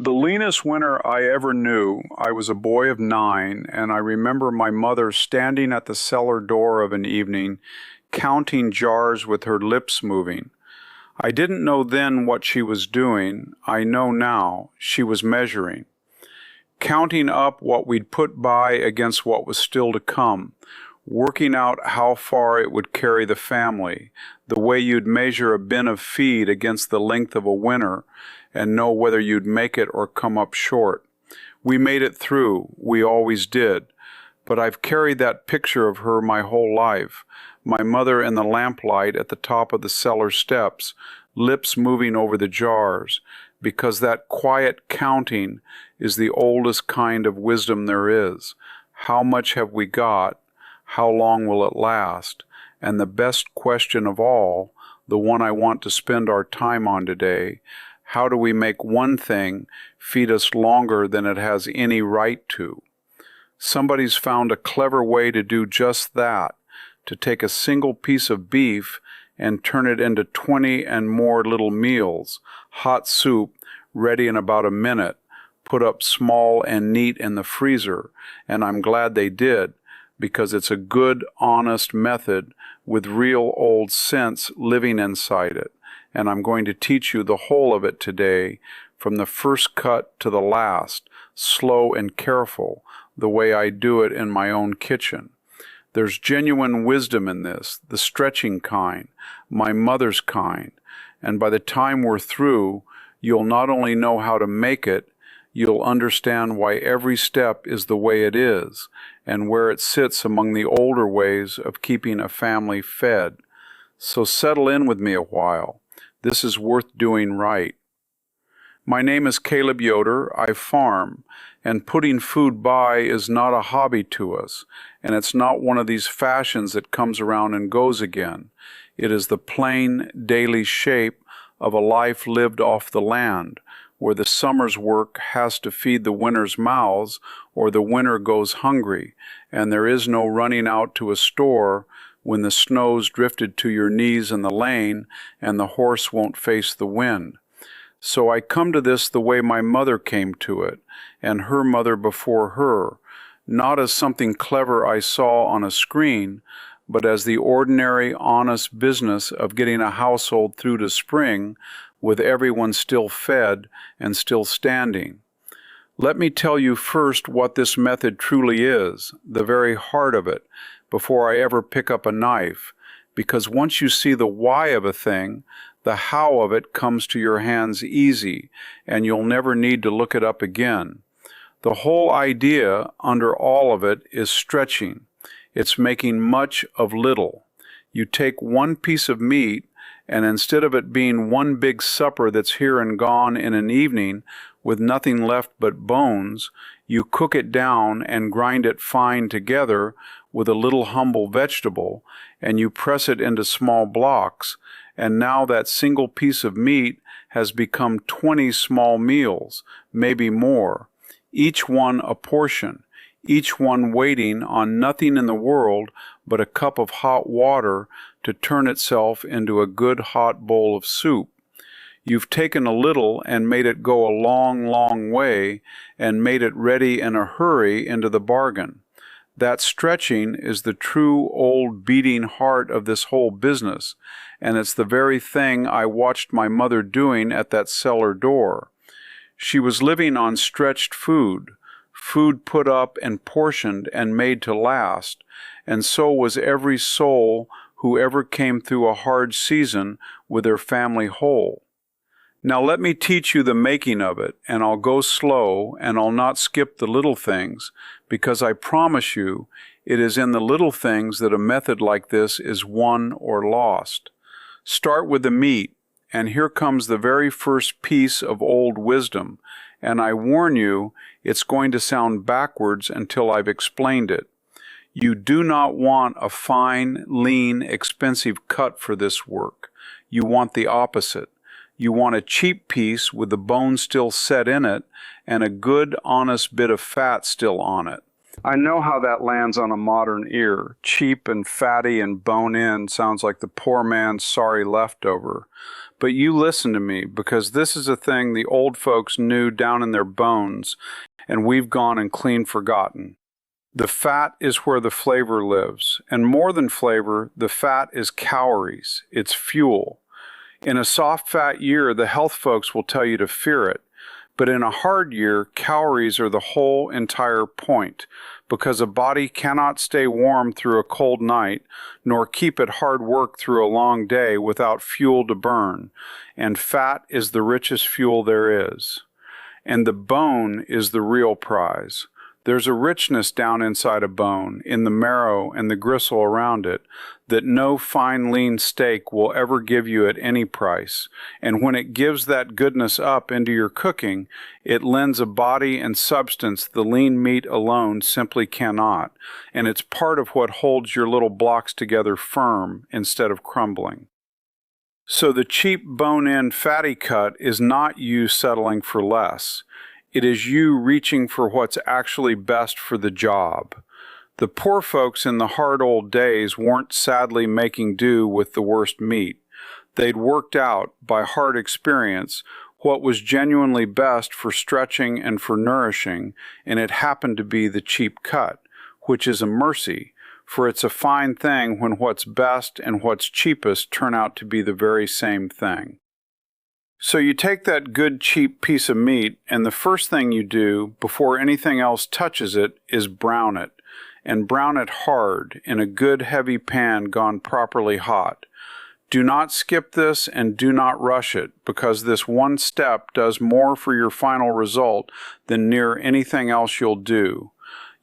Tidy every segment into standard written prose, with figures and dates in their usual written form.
The leanest winter I ever knew, I was a boy of 9, and I remember my mother standing at the cellar door of an evening, counting jars with her lips moving. I didn't know then what she was doing. I know now. She was measuring. Counting up what we'd put by against what was still to come, working out how far it would carry the family, the way you'd measure a bin of feed against the length of a winter, and know whether you'd make it or come up short. We made it through. We always did. But I've carried that picture of her my whole life. My mother in the lamplight at the top of the cellar steps, lips moving over the jars, because that quiet counting is the oldest kind of wisdom there is. How much have we got? How long will it last? And the best question of all, the one I want to spend our time on today, how do we make one thing feed us longer than it has any right to? Somebody's found a clever way to do just that, to take a single piece of beef and turn it into 20 and more little meals, hot soup, ready in about a minute, put up small and neat in the freezer, and I'm glad they did, because it's a good, honest method with real old sense living inside it. And I'm going to teach you the whole of it today, from the first cut to the last, slow and careful, the way I do it in my own kitchen. There's genuine wisdom in this, the stretching kind, my mother's kind, and by the time we're through, you'll not only know how to make it, you'll understand why every step is the way it is, and where it sits among the older ways of keeping a family fed. So settle in with me a while. This is worth doing right. My name is Caleb Yoder. I farm, and putting food by is not a hobby to us, and it's not one of these fashions that comes around and goes again. It is the plain, daily shape of a life lived off the land, where the summer's work has to feed the winter's mouths, or the winter goes hungry, and there is no running out to a store when the snow's drifted to your knees in the lane and the horse won't face the wind. So I come to this the way my mother came to it, and her mother before her, not as something clever I saw on a screen, but as the ordinary, honest business of getting a household through to spring, with everyone still fed and still standing. Let me tell you first what this method truly is, the very heart of it, before I ever pick up a knife, because once you see the why of a thing, the how of it comes to your hands easy, and you'll never need to look it up again. The whole idea under all of it is stretching. It's making much of little. You take one piece of meat, and instead of it being one big supper that's here and gone in an evening with nothing left but bones, you cook it down and grind it fine together with a little humble vegetable, and you press it into small blocks, and now that single piece of meat has become 20 small meals, maybe more, each one a portion, each one waiting on nothing in the world but a cup of hot water to turn itself into a good hot bowl of soup. You've taken a little and made it go a long, long way, and made it ready in a hurry into the bargain. That stretching is the true old beating heart of this whole business, and it's the very thing I watched my mother doing at that cellar door. She was living on stretched food, food put up and portioned and made to last, and so was every soul who ever came through a hard season with their family whole. Now let me teach you the making of it, and I'll go slow, and I'll not skip the little things, because I promise you, it is in the little things that a method like this is won or lost. Start with the meat, and here comes the very first piece of old wisdom, and I warn you, it's going to sound backwards until I've explained it. You do not want a fine, lean, expensive cut for this work. You want the opposite. You want a cheap piece with the bone still set in it and a good, honest bit of fat still on it. I know how that lands on a modern ear. Cheap and fatty and bone-in sounds like the poor man's sorry leftover. But you listen to me, because this is a thing the old folks knew down in their bones, and we've gone and clean forgotten. The fat is where the flavor lives, and more than flavor, the fat is calories. It's fuel. In a soft fat year, the health folks will tell you to fear it. But in a hard year, calories are the whole entire point, because a body cannot stay warm through a cold night, nor keep at hard work through a long day without fuel to burn, and fat is the richest fuel there is. And the bone is the real prize. There's a richness down inside a bone, in the marrow and the gristle around it, that no fine lean steak will ever give you at any price. And when it gives that goodness up into your cooking, it lends a body and substance the lean meat alone simply cannot, and it's part of what holds your little blocks together firm instead of crumbling. So the cheap bone-in fatty cut is not you settling for less. It is you reaching for what's actually best for the job. The poor folks in the hard old days weren't sadly making do with the worst meat. They'd worked out, by hard experience, what was genuinely best for stretching and for nourishing, and it happened to be the cheap cut, which is a mercy, for it's a fine thing when what's best and what's cheapest turn out to be the very same thing. So you take that good cheap piece of meat, and the first thing you do, before anything else touches it, is brown it, and brown it hard, in a good heavy pan gone properly hot. Do not skip this and do not rush it, because this one step does more for your final result than near anything else you'll do.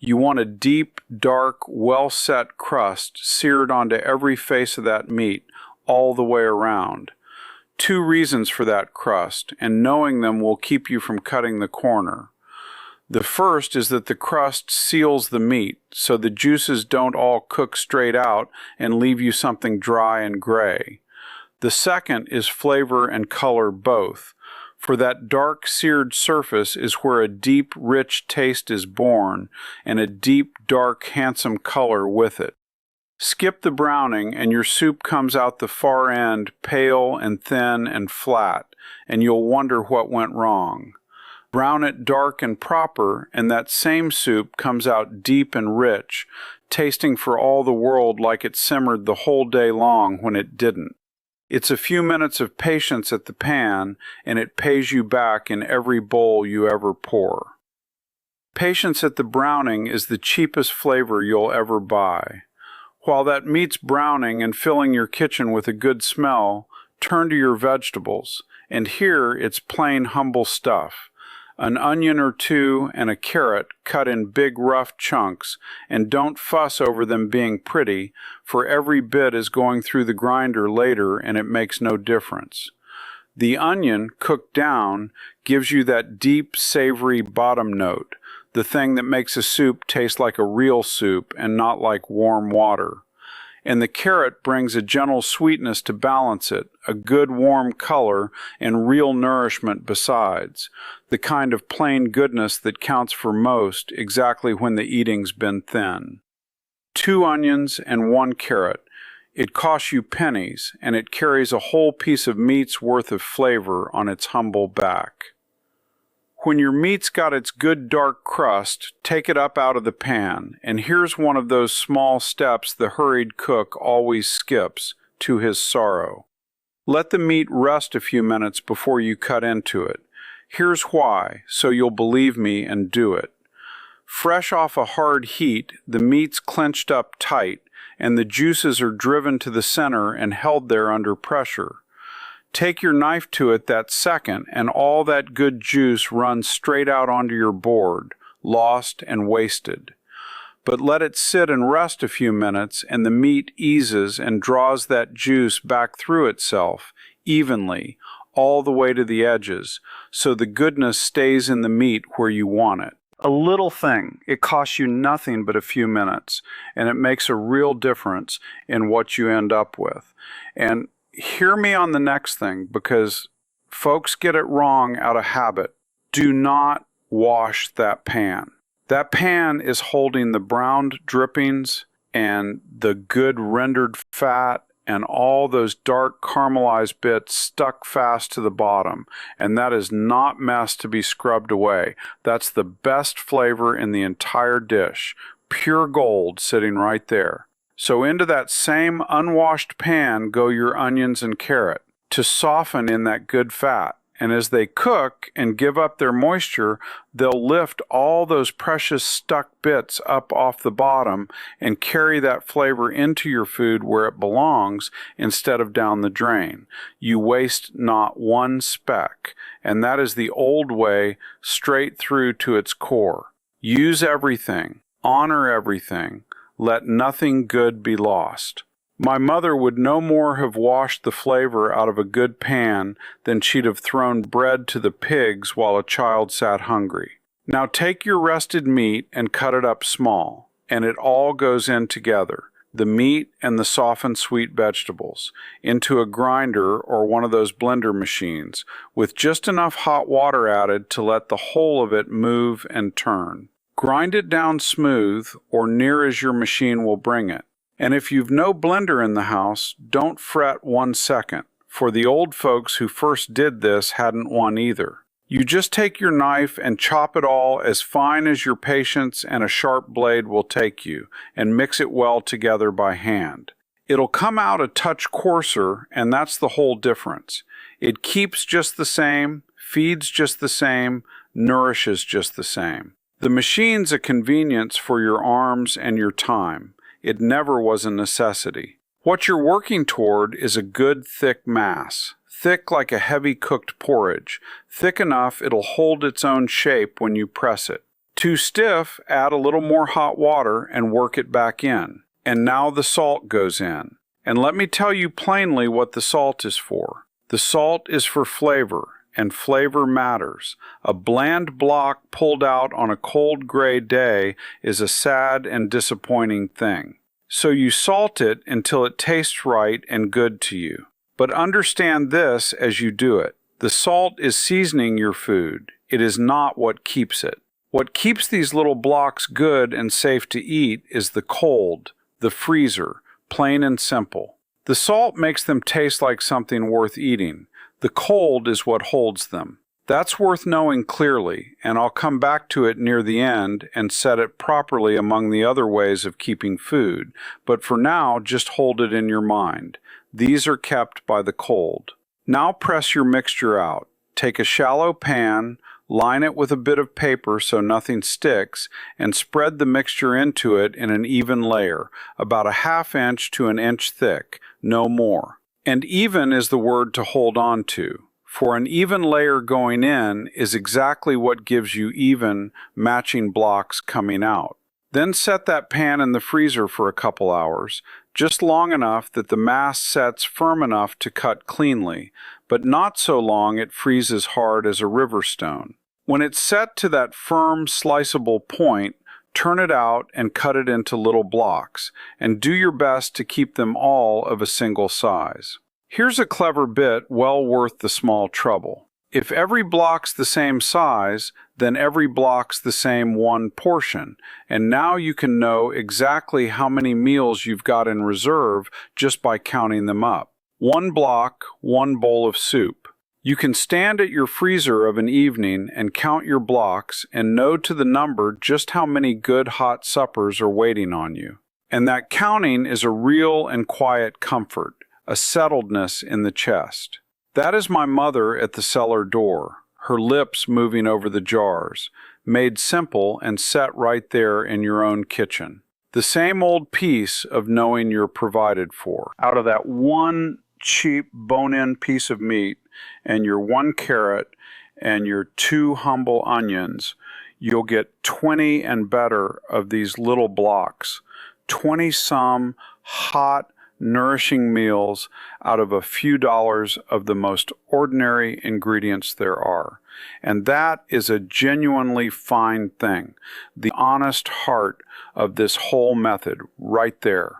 You want a deep, dark, well-set crust seared onto every face of that meat, all the way around. 2 reasons for that crust, and knowing them will keep you from cutting the corner. The first is that the crust seals the meat, so the juices don't all cook straight out and leave you something dry and gray. The second is flavor and color both, for that dark seared surface is where a deep, rich taste is born, and a deep, dark, handsome color with it. Skip the browning, and your soup comes out the far end pale and thin and flat, and you'll wonder what went wrong. Brown it dark and proper, and that same soup comes out deep and rich, tasting for all the world like it simmered the whole day long when it didn't. It's a few minutes of patience at the pan, and it pays you back in every bowl you ever pour. Patience at the browning is the cheapest flavor you'll ever buy. While that meat's browning and filling your kitchen with a good smell, turn to your vegetables, and here it's plain humble stuff. An onion or 2 and a carrot cut in big rough chunks, and don't fuss over them being pretty, for every bit is going through the grinder later and it makes no difference. The onion, cooked down, gives you that deep, savory bottom note, the thing that makes a soup taste like a real soup and not like warm water. And the carrot brings a gentle sweetness to balance it, a good warm color, and real nourishment besides, the kind of plain goodness that counts for most exactly when the eating's been thin. 2 onions and 1 carrot. It costs you pennies, and it carries a whole piece of meat's worth of flavor on its humble back. When your meat's got its good dark crust, take it up out of the pan, and here's one of those small steps the hurried cook always skips, to his sorrow. Let the meat rest a few minutes before you cut into it. Here's why, so you'll believe me and do it. Fresh off a hard heat, the meat's clenched up tight, and the juices are driven to the center and held there under pressure. Take your knife to it that second, and all that good juice runs straight out onto your board, lost and wasted. But let it sit and rest a few minutes, and the meat eases and draws that juice back through itself, evenly, all the way to the edges, so the goodness stays in the meat where you want it. A little thing. It costs you nothing but a few minutes, and it makes a real difference in what you end up with. And hear me on the next thing, because folks get it wrong out of habit. Do not wash that pan. That pan is holding the browned drippings and the good rendered fat and all those dark caramelized bits stuck fast to the bottom, and that is not mess to be scrubbed away. That's the best flavor in the entire dish. Pure gold sitting right there. So into that same unwashed pan go your onions and carrot to soften in that good fat. And as they cook and give up their moisture, they'll lift all those precious stuck bits up off the bottom and carry that flavor into your food where it belongs instead of down the drain. You waste not one speck, and that is the old way straight through to its core. Use everything, honor everything, let nothing good be lost. My mother would no more have washed the flavor out of a good pan than she'd have thrown bread to the pigs while a child sat hungry. Now take your rested meat and cut it up small, and it all goes in together, the meat and the softened sweet vegetables, into a grinder or one of those blender machines, with just enough hot water added to let the whole of it move and turn. Grind it down smooth, or near as your machine will bring it. And if you've no blender in the house, don't fret 1 second, for the old folks who first did this hadn't one either. You just take your knife and chop it all as fine as your patience and a sharp blade will take you, and mix it well together by hand. It'll come out a touch coarser, and that's the whole difference. It keeps just the same, feeds just the same, nourishes just the same. The machine's a convenience for your arms and your time. It never was a necessity. What you're working toward is a good thick mass, thick like a heavy cooked porridge, thick enough it'll hold its own shape when you press it. Too stiff, add a little more hot water and work it back in. And now the salt goes in. And let me tell you plainly what the salt is for. The salt is for flavor, and flavor matters. A bland block pulled out on a cold gray day is a sad and disappointing thing. So you salt it until it tastes right and good to you. But understand this as you do it. The salt is seasoning your food. It is not what keeps it. What keeps these little blocks good and safe to eat is the cold, the freezer, plain and simple. The salt makes them taste like something worth eating. The cold is what holds them. That's worth knowing clearly, and I'll come back to it near the end and set it properly among the other ways of keeping food, but for now just hold it in your mind. These are kept by the cold. Now press your mixture out. Take a shallow pan, line it with a bit of paper so nothing sticks, and spread the mixture into it in an even layer, about a 1/2 inch to an inch thick, no more. And even is the word to hold on to, for an even layer going in is exactly what gives you even, matching blocks coming out. Then set that pan in the freezer for a couple hours, just long enough that the mass sets firm enough to cut cleanly, but not so long it freezes hard as a river stone. When it's set to that firm, sliceable point, turn it out and cut it into little blocks, and do your best to keep them all of a single size. Here's a clever bit well worth the small trouble. If every block's the same size, then every block's the same one portion, and now you can know exactly how many meals you've got in reserve just by counting them up. 1 block, 1 bowl of soup. You can stand at your freezer of an evening and count your blocks and know to the number just how many good hot suppers are waiting on you. And that counting is a real and quiet comfort, a settledness in the chest. That is my mother at the cellar door, her lips moving over the jars, made simple and set right there in your own kitchen. The same old peace of knowing you're provided for. Out of that one cheap bone-in piece of meat and your 1 carrot and your 2 humble onions, you'll get 20 and better of these little blocks. 20-some hot, nourishing meals out of a few dollars of the most ordinary ingredients there are. And that is a genuinely fine thing. The honest heart of this whole method right there.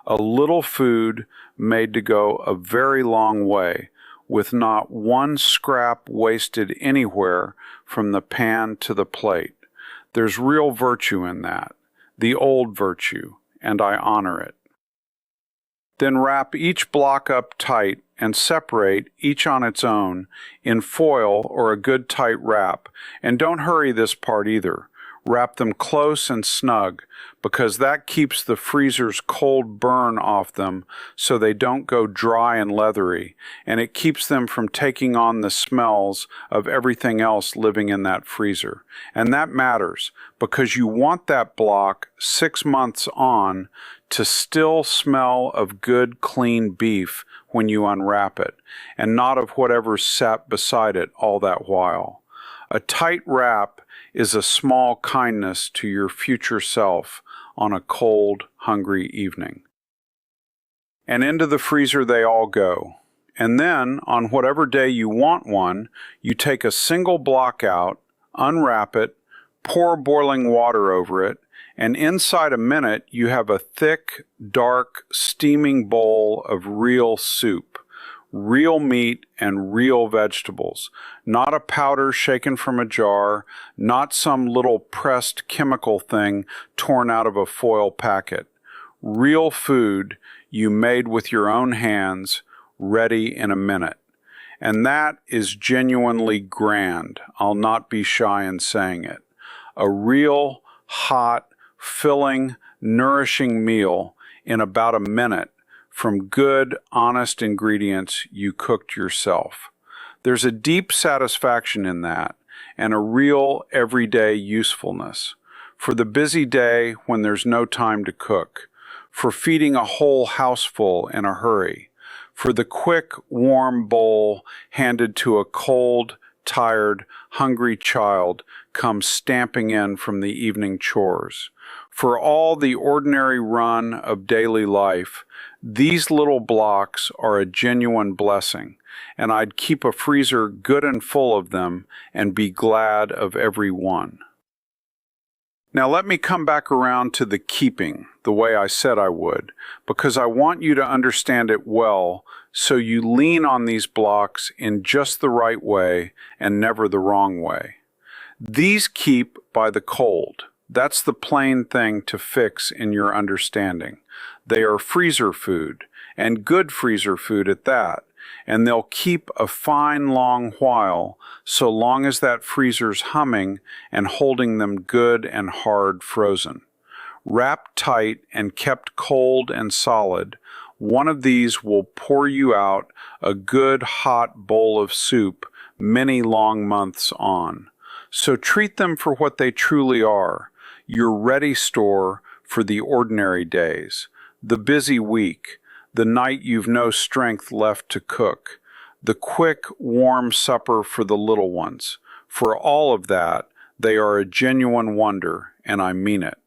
A little food made to go a very long way, with not one scrap wasted anywhere from the pan to the plate. There's real virtue in that, the old virtue, and I honor it. Then wrap each block up tight and separate, each on its own, in foil or a good tight wrap. And don't hurry this part either. Wrap them close and snug, because that keeps the freezer's cold burn off them so they don't go dry and leathery, and it keeps them from taking on the smells of everything else living in that freezer. And that matters, because you want that block 6 months on to still smell of good, clean beef when you unwrap it, and not of whatever sat beside it all that while. A tight wrap is a small kindness to your future self on a cold, hungry evening. And into the freezer they all go. And then, on whatever day you want one, you take a single block out, unwrap it, pour boiling water over it, and inside a minute you have a thick, dark, steaming bowl of real soup. Real meat and real vegetables, not a powder shaken from a jar, not some little pressed chemical thing torn out of a foil packet. Real food you made with your own hands, ready in a minute. And that is genuinely grand. I'll not be shy in saying it. A real, hot, filling, nourishing meal in about a minute from good, honest ingredients you cooked yourself. There's a deep satisfaction in that, and a real everyday usefulness. For the busy day when there's no time to cook, for feeding a whole houseful in a hurry, for the quick, warm bowl handed to a cold, tired, hungry child comes stamping in from the evening chores. For all the ordinary run of daily life, these little blocks are a genuine blessing, and I'd keep a freezer good and full of them and be glad of every one. Now let me come back around to the keeping, the way I said I would, because I want you to understand it well so you lean on these blocks in just the right way and never the wrong way. These keep by the cold. That's the plain thing to fix in your understanding. They are freezer food, and good freezer food at that, and they'll keep a fine long while, so long as that freezer's humming and holding them good and hard frozen. Wrapped tight and kept cold and solid, one of these will pour you out a good hot bowl of soup many long months on. So treat them for what they truly are, your ready store for the ordinary days, the busy week, the night you've no strength left to cook, the quick, warm supper for the little ones. For all of that, they are a genuine wonder, and I mean it.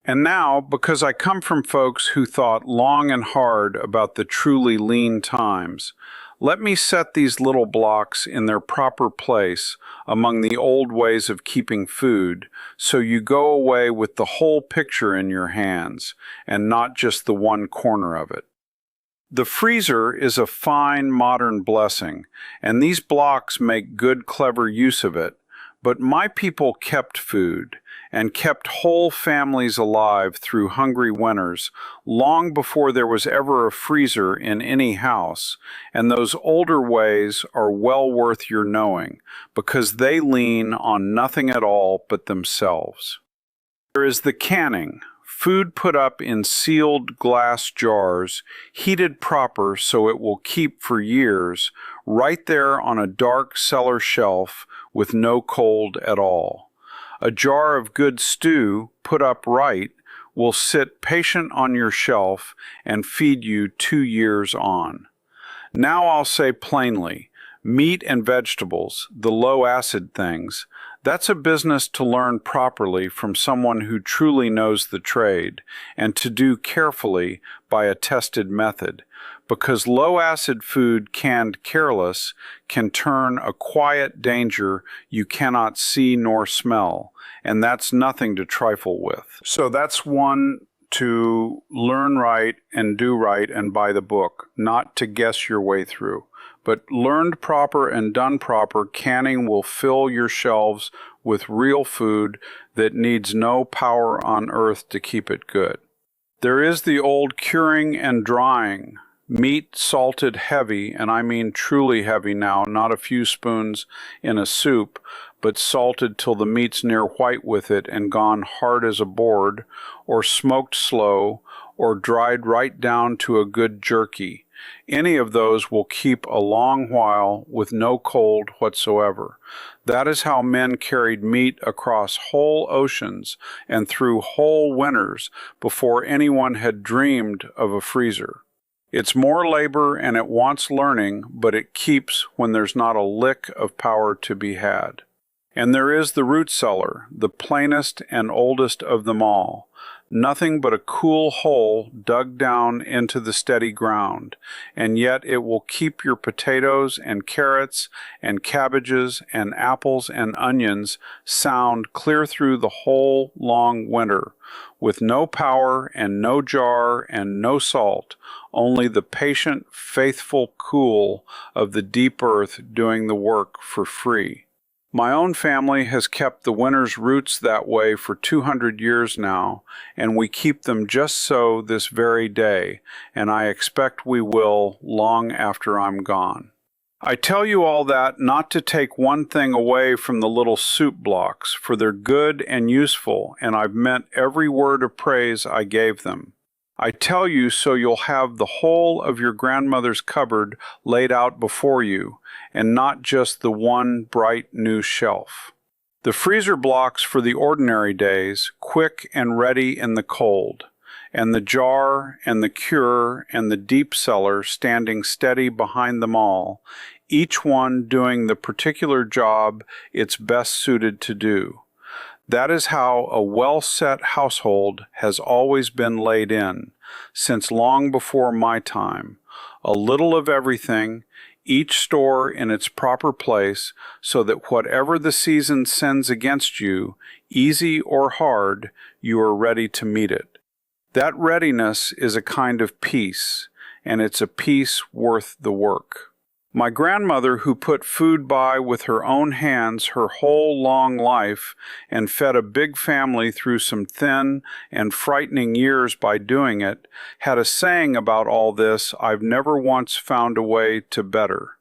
And now, because I come from folks who thought long and hard about the truly lean times, let me set these little blocks in their proper place among the old ways of keeping food, so you go away with the whole picture in your hands, and not just the one corner of it. The freezer is a fine modern blessing, and these blocks make good, clever use of it, but my people kept food, and kept whole families alive through hungry winters long before there was ever a freezer in any house, and those older ways are well worth your knowing, because they lean on nothing at all but themselves. There is the canning, food put up in sealed glass jars, heated proper so it will keep for years, right there on a dark cellar shelf with no cold at all. A jar of good stew, put up right, will sit patient on your shelf and feed you 2 years on. Now I'll say plainly, meat and vegetables, the low-acid things, that's a business to learn properly from someone who truly knows the trade, and to do carefully by a tested method, because low-acid food canned careless can turn a quiet danger you cannot see nor smell, and that's nothing to trifle with. So that's one, to learn right and do right and buy the book, not to guess your way through. But learned proper and done proper, canning will fill your shelves with real food that needs no power on earth to keep it good. There is the old curing and drying. Meat salted heavy, and I mean truly heavy now, not a few spoons in a soup, but salted till the meat's near white with it and gone hard as a board, or smoked slow, or dried right down to a good jerky. Any of those will keep a long while with no cold whatsoever. That is how men carried meat across whole oceans and through whole winters before anyone had dreamed of a freezer. It's more labor and it wants learning, but it keeps when there's not a lick of power to be had. And there is the root cellar, the plainest and oldest of them all. Nothing but a cool hole dug down into the steady ground, and yet it will keep your potatoes and carrots and cabbages and apples and onions sound clear through the whole long winter, with no power and no jar and no salt, only the patient, faithful cool of the deep earth doing the work for free. My own family has kept the winter's roots that way for 200 years now, and we keep them just so this very day, and I expect we will long after I'm gone. I tell you all that not to take one thing away from the little soup blocks, for they're good and useful, and I've meant every word of praise I gave them. I tell you so you'll have the whole of your grandmother's cupboard laid out before you, and not just the one bright new shelf. The freezer blocks for the ordinary days, quick and ready in the cold, and the jar and the cure and the deep cellar standing steady behind them all, each one doing the particular job it's best suited to do. That is how a well-set household has always been laid in, since long before my time. A little of everything, each store in its proper place, so that whatever the season sends against you, easy or hard, you are ready to meet it. That readiness is a kind of peace, and it's a peace worth the work. My grandmother, who put food by with her own hands her whole long life and fed a big family through some thin and frightening years by doing it, had a saying about all this I've never once found a way to better.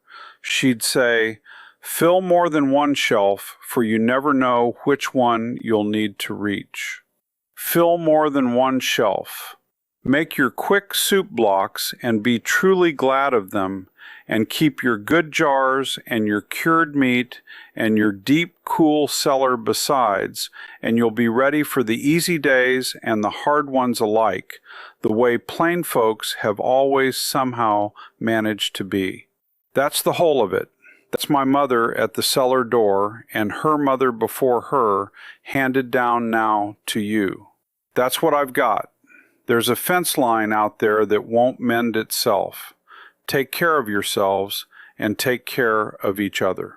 She'd say, "Fill more than one shelf, for you never know which one you'll need to reach." Fill more than one shelf. Make your quick soup blocks and be truly glad of them, and keep your good jars and your cured meat and your deep, cool cellar besides, and you'll be ready for the easy days and the hard ones alike, the way plain folks have always somehow managed to be. That's the whole of it. That's my mother at the cellar door, and her mother before her, handed down now to you. That's what I've got. There's a fence line out there that won't mend itself. Take care of yourselves and take care of each other.